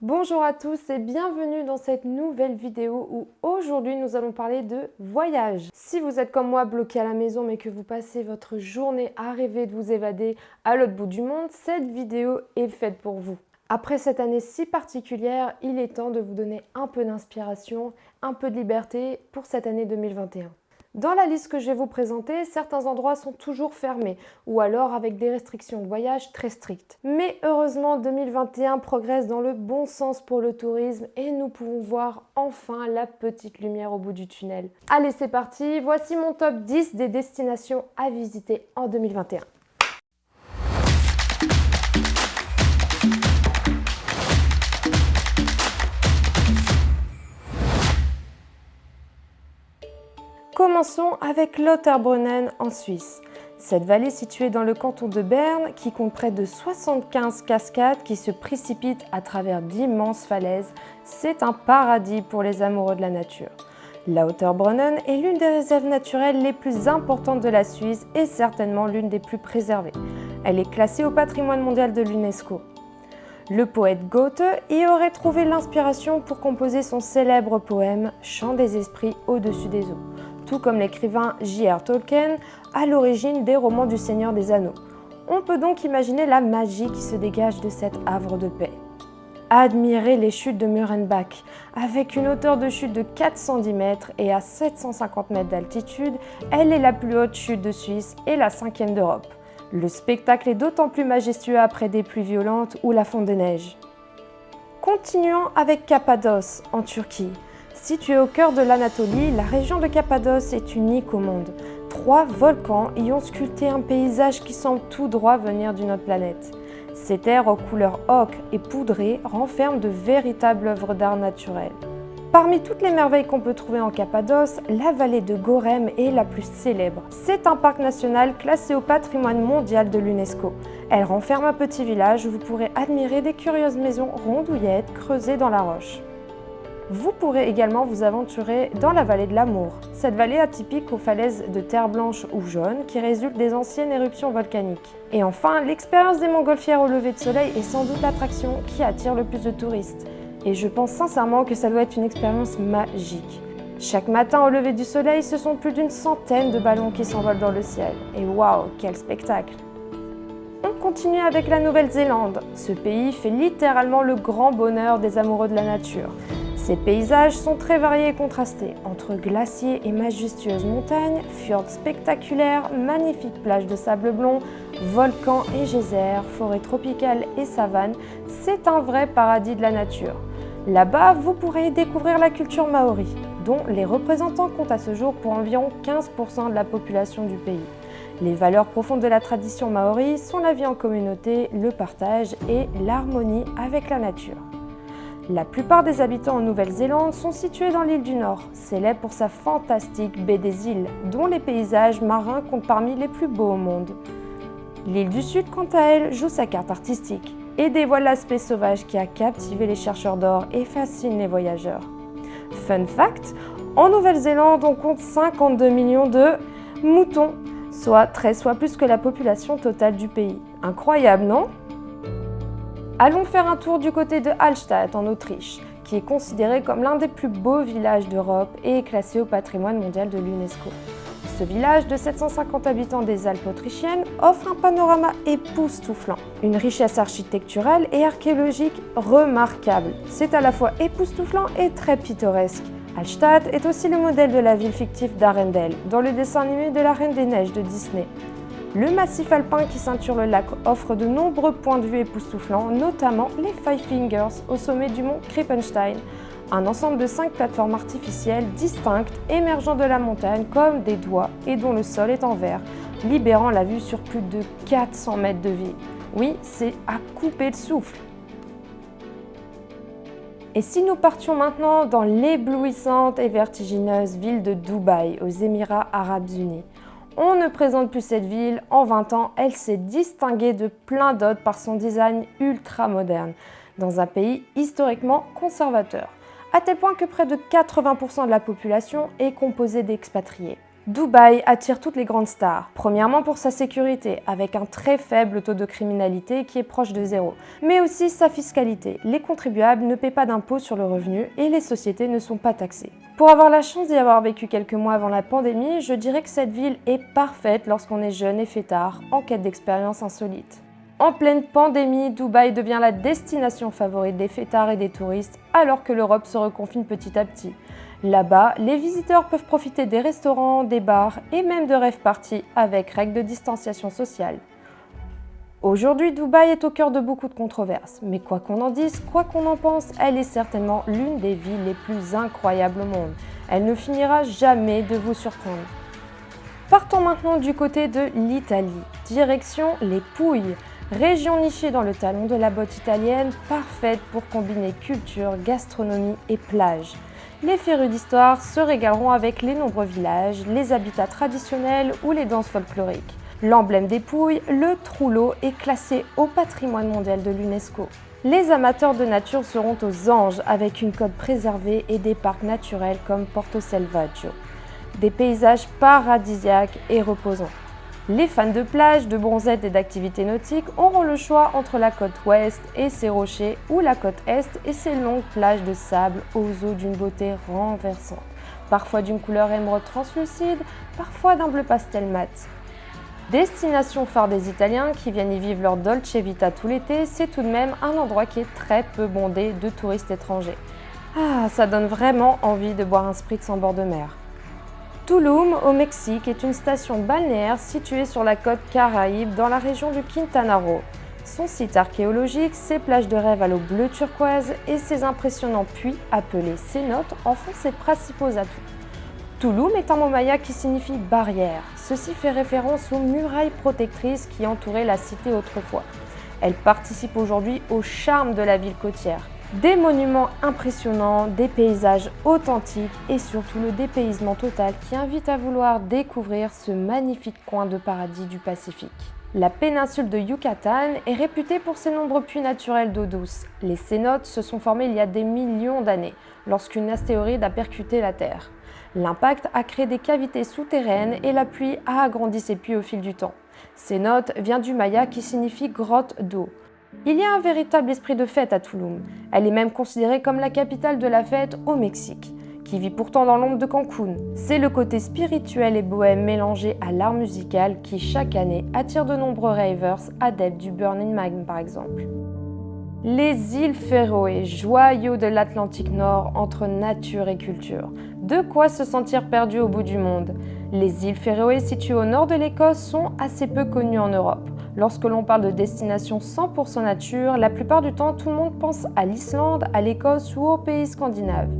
Bonjour à tous et bienvenue dans cette nouvelle vidéo où aujourd'hui nous allons parler de voyage. Si vous êtes comme moi bloqué à la maison mais que vous passez votre journée à rêver de vous évader à l'autre bout du monde, cette vidéo est faite pour vous. Après cette année si particulière, il est temps de vous donner un peu d'inspiration, un peu de liberté pour cette année 2021. Dans la liste que je vais vous présenter, certains endroits sont toujours fermés ou alors avec des restrictions de voyage très strictes. Mais heureusement, 2021 progresse dans le bon sens pour le tourisme et nous pouvons voir enfin la petite lumière au bout du tunnel. Allez, c'est parti, voici mon top 10 des destinations à visiter en 2021. Commençons avec Lauterbrunnen en Suisse. Cette vallée située dans le canton de Berne, qui compte près de 75 cascades qui se précipitent à travers d'immenses falaises, c'est un paradis pour les amoureux de la nature. Lauterbrunnen est l'une des réserves naturelles les plus importantes de la Suisse et certainement l'une des plus préservées. Elle est classée au patrimoine mondial de l'UNESCO. Le poète Goethe y aurait trouvé l'inspiration pour composer son célèbre poème « Chant des esprits au-dessus des eaux », tout comme l'écrivain J.R. Tolkien, à l'origine des romans du Seigneur des Anneaux. On peut donc imaginer la magie qui se dégage de cet havre de paix. Admirez les chutes de Murenbach. Avec une hauteur de chute de 410 mètres et à 750 mètres d'altitude, elle est la plus haute chute de Suisse et la 5e d'Europe. Le spectacle est d'autant plus majestueux après des pluies violentes ou la fonte des neiges. Continuons avec Cappadoce, en Turquie. Située au cœur de l'Anatolie, la région de Cappadoce est unique au monde. 3 volcans y ont sculpté un paysage qui semble tout droit venir d'une autre planète. Ces terres aux couleurs ocre et poudrées renferment de véritables œuvres d'art naturel. Parmi toutes les merveilles qu'on peut trouver en Cappadoce, la vallée de Görem est la plus célèbre. C'est un parc national classé au patrimoine mondial de l'UNESCO. Elle renferme un petit village où vous pourrez admirer des curieuses maisons rondouillettes creusées dans la roche. Vous pourrez également vous aventurer dans la vallée de l'Amour. Cette vallée atypique aux falaises de terre blanche ou jaune qui résultent des anciennes éruptions volcaniques. Et enfin, l'expérience des montgolfières au lever de soleil est sans doute l'attraction qui attire le plus de touristes. Et je pense sincèrement que ça doit être une expérience magique. Chaque matin au lever du soleil, ce sont plus d'une centaine de ballons qui s'envolent dans le ciel. Et waouh, quel spectacle! On continue avec la Nouvelle-Zélande. Ce pays fait littéralement le grand bonheur des amoureux de la nature. Ses paysages sont très variés et contrastés, entre glaciers et majestueuses montagnes, fjords spectaculaires, magnifiques plages de sable blond, volcans et geysers, forêts tropicales et savanes, c'est un vrai paradis de la nature. Là-bas, vous pourrez découvrir la culture maori, dont les représentants comptent à ce jour pour environ 15% de la population du pays. Les valeurs profondes de la tradition maori sont la vie en communauté, le partage et l'harmonie avec la nature. La plupart des habitants en Nouvelle-Zélande sont situés dans l'île du Nord, célèbre pour sa fantastique baie des îles, dont les paysages marins comptent parmi les plus beaux au monde. L'île du Sud, quant à elle, joue sa carte artistique et dévoile l'aspect sauvage qui a captivé les chercheurs d'or et fascine les voyageurs. Fun fact, en Nouvelle-Zélande, on compte 52 millions de moutons, soit 13 fois plus que la population totale du pays. Incroyable, non ? Allons faire un tour du côté de Hallstatt en Autriche, qui est considéré comme l'un des plus beaux villages d'Europe et est classé au patrimoine mondial de l'UNESCO. Ce village de 750 habitants des Alpes autrichiennes offre un panorama époustouflant, une richesse architecturale et archéologique remarquable. C'est à la fois époustouflant et très pittoresque. Hallstatt est aussi le modèle de la ville fictive d'Arendelle, dans le dessin animé de la Reine des Neiges de Disney. Le massif alpin qui ceinture le lac offre de nombreux points de vue époustouflants, notamment les Five Fingers au sommet du mont Krippenstein, un ensemble de 5 plateformes artificielles distinctes émergeant de la montagne comme des doigts et dont le sol est en verre, libérant la vue sur plus de 400 mètres de ville. Oui, c'est à couper le souffle. Et si nous partions maintenant dans l'éblouissante et vertigineuse ville de Dubaï, aux Émirats Arabes Unis? On ne présente plus cette ville, en 20 ans, elle s'est distinguée de plein d'autres par son design ultra moderne, dans un pays historiquement conservateur, à tel point que près de 80% de la population est composée d'expatriés. Dubaï attire toutes les grandes stars, premièrement pour sa sécurité, avec un très faible taux de criminalité qui est proche de zéro, mais aussi sa fiscalité. Les contribuables ne paient pas d'impôts sur le revenu et les sociétés ne sont pas taxées. Pour avoir la chance d'y avoir vécu quelques mois avant la pandémie, je dirais que cette ville est parfaite lorsqu'on est jeune et fêtard, en quête d'expériences insolites. En pleine pandémie, Dubaï devient la destination favorite des fêtards et des touristes, alors que l'Europe se reconfine petit à petit. Là-bas, les visiteurs peuvent profiter des restaurants, des bars et même de rave parties avec règles de distanciation sociale. Aujourd'hui, Dubaï est au cœur de beaucoup de controverses, mais quoi qu'on en dise, quoi qu'on en pense, elle est certainement l'une des villes les plus incroyables au monde. Elle ne finira jamais de vous surprendre. Partons maintenant du côté de l'Italie. Direction les Pouilles, région nichée dans le talon de la botte italienne, parfaite pour combiner culture, gastronomie et plage. Les férus d'histoire se régaleront avec les nombreux villages, les habitats traditionnels ou les danses folkloriques. L'emblème des Pouilles, le Trullo, est classé au patrimoine mondial de l'UNESCO. Les amateurs de nature seront aux anges avec une côte préservée et des parcs naturels comme Porto Selvaggio. Des paysages paradisiaques et reposants. Les fans de plage, de bronzette et d'activités nautiques auront le choix entre la côte ouest et ses rochers ou la côte est et ses longues plages de sable aux eaux d'une beauté renversante, parfois d'une couleur émeraude translucide, parfois d'un bleu pastel mat. Destination phare des Italiens qui viennent y vivre leur Dolce Vita tout l'été, c'est tout de même un endroit qui est très peu bondé de touristes étrangers. Ah, ça donne vraiment envie de boire un spritz en bord de mer. Tulum, au Mexique, est une station balnéaire située sur la côte Caraïbe dans la région du Quintana Roo. Son site archéologique, ses plages de rêve à l'eau bleu turquoise et ses impressionnants puits appelés cénotes en font ses principaux atouts. Tulum est un mot maya qui signifie barrière. Ceci fait référence aux murailles protectrices qui entouraient la cité autrefois. Elle participe aujourd'hui au charme de la ville côtière. Des monuments impressionnants, des paysages authentiques et surtout le dépaysement total qui invite à vouloir découvrir ce magnifique coin de paradis du Pacifique. La péninsule de Yucatan est réputée pour ses nombreux puits naturels d'eau douce. Les cénotes se sont formés il y a des millions d'années, lorsqu'une astéroïde a percuté la Terre. L'impact a créé des cavités souterraines et la pluie a agrandi ces puits au fil du temps. Cénote vient du maya qui signifie grotte d'eau. Il y a un véritable esprit de fête à Tulum. Elle est même considérée comme la capitale de la fête au Mexique, qui vit pourtant dans l'ombre de Cancun. C'est le côté spirituel et bohème mélangé à l'art musical qui, chaque année, attire de nombreux ravers adeptes du Burning Man par exemple. Les îles Féroé, joyaux de l'Atlantique Nord entre nature et culture. De quoi se sentir perdu au bout du monde. Les îles Féroé, situées au nord de l'Écosse, sont assez peu connues en Europe. Lorsque l'on parle de destination 100% nature, la plupart du temps, tout le monde pense à l'Islande, à l'Écosse ou aux pays scandinaves.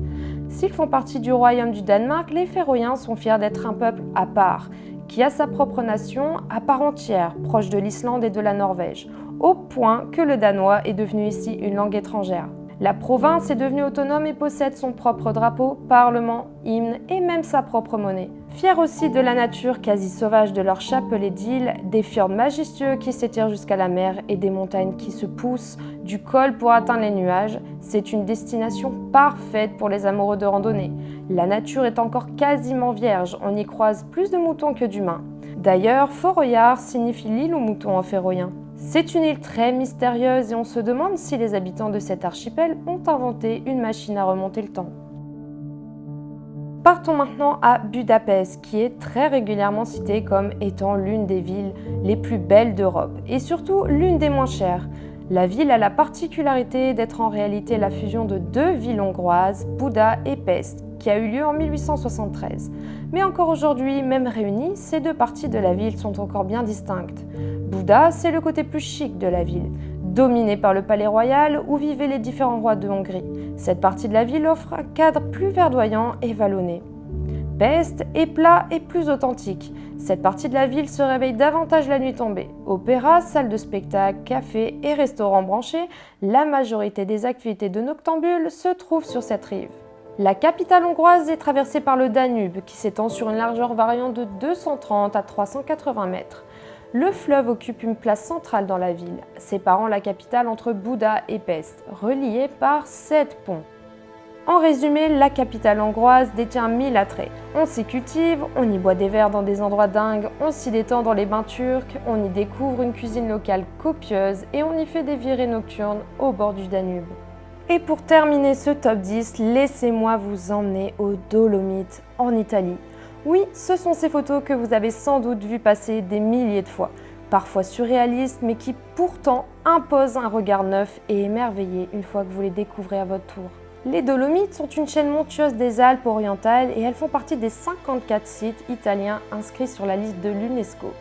S'ils font partie du royaume du Danemark, les Féroïens sont fiers d'être un peuple à part, qui a sa propre nation à part entière, proche de l'Islande et de la Norvège, au point que le danois est devenu ici une langue étrangère. La province est devenue autonome et possède son propre drapeau, parlement, hymne et même sa propre monnaie. Fiers aussi de la nature quasi sauvage de leur chapelet d'îles, des fjords majestueux qui s'étirent jusqu'à la mer et des montagnes qui se poussent du col pour atteindre les nuages, c'est une destination parfaite pour les amoureux de randonnée. La nature est encore quasiment vierge, on y croise plus de moutons que d'humains. D'ailleurs, Foroyar signifie l'île aux moutons en féroïen. C'est une île très mystérieuse et on se demande si les habitants de cet archipel ont inventé une machine à remonter le temps. Partons maintenant à Budapest, qui est très régulièrement citée comme étant l'une des villes les plus belles d'Europe et surtout l'une des moins chères. La ville a la particularité d'être en réalité la fusion de deux villes hongroises, Buda et Pest, qui a eu lieu en 1873. Mais encore aujourd'hui, même réunies, ces deux parties de la ville sont encore bien distinctes. Buda, c'est le côté plus chic de la ville, dominé par le palais royal où vivaient les différents rois de Hongrie. Cette partie de la ville offre un cadre plus verdoyant et vallonné. Pest est plat et plus authentique. Cette partie de la ville se réveille davantage la nuit tombée. Opéra, salles de spectacle, cafés et restaurants branchés, la majorité des activités de noctambules se trouvent sur cette rive. La capitale hongroise est traversée par le Danube qui s'étend sur une largeur variant de 230 à 380 mètres. Le fleuve occupe une place centrale dans la ville, séparant la capitale entre Buda et Pest, reliée par 7 ponts. En résumé, la capitale hongroise détient 1000 attraits. On s'y cultive, on y boit des verres dans des endroits dingues, on s'y détend dans les bains turcs, on y découvre une cuisine locale copieuse et on y fait des virées nocturnes au bord du Danube. Et pour terminer ce top 10, laissez-moi vous emmener aux Dolomites, en Italie. Oui, ce sont ces photos que vous avez sans doute vues passer des milliers de fois, parfois surréalistes, mais qui pourtant imposent un regard neuf et émerveillé une fois que vous les découvrez à votre tour. Les Dolomites sont une chaîne montueuse des Alpes orientales et elles font partie des 54 sites italiens inscrits sur la liste de l'UNESCO.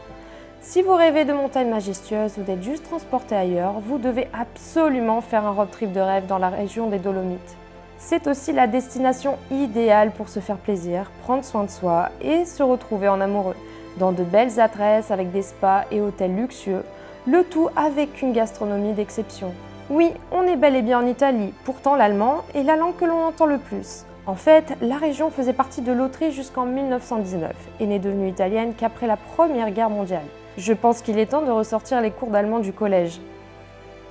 Si vous rêvez de montagnes majestueuses ou d'être juste transporté ailleurs, vous devez absolument faire un road trip de rêve dans la région des Dolomites. C'est aussi la destination idéale pour se faire plaisir, prendre soin de soi et se retrouver en amoureux, dans de belles adresses avec des spas et hôtels luxueux, le tout avec une gastronomie d'exception. Oui, on est bel et bien en Italie, pourtant l'allemand est la langue que l'on entend le plus. En fait, la région faisait partie de l'Autriche jusqu'en 1919 et n'est devenue italienne qu'après la Première Guerre mondiale. Je pense qu'il est temps de ressortir les cours d'allemand du collège.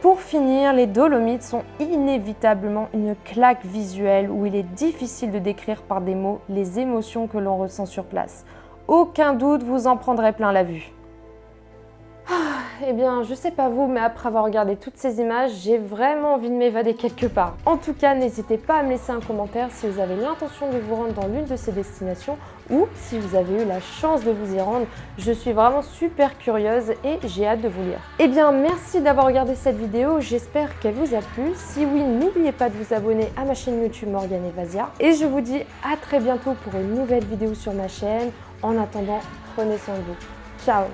Pour finir, les Dolomites sont inévitablement une claque visuelle où il est difficile de décrire par des mots les émotions que l'on ressent sur place. Aucun doute, vous en prendrez plein la vue. Eh bien, je sais pas vous, mais après avoir regardé toutes ces images, j'ai vraiment envie de m'évader quelque part. En tout cas, n'hésitez pas à me laisser un commentaire si vous avez l'intention de vous rendre dans l'une de ces destinations ou si vous avez eu la chance de vous y rendre. Je suis vraiment super curieuse et j'ai hâte de vous lire. Eh bien, merci d'avoir regardé cette vidéo, j'espère qu'elle vous a plu. Si oui, n'oubliez pas de vous abonner à ma chaîne YouTube Morgane Evazia. Et je vous dis à très bientôt pour une nouvelle vidéo sur ma chaîne. En attendant, prenez soin de vous. Ciao!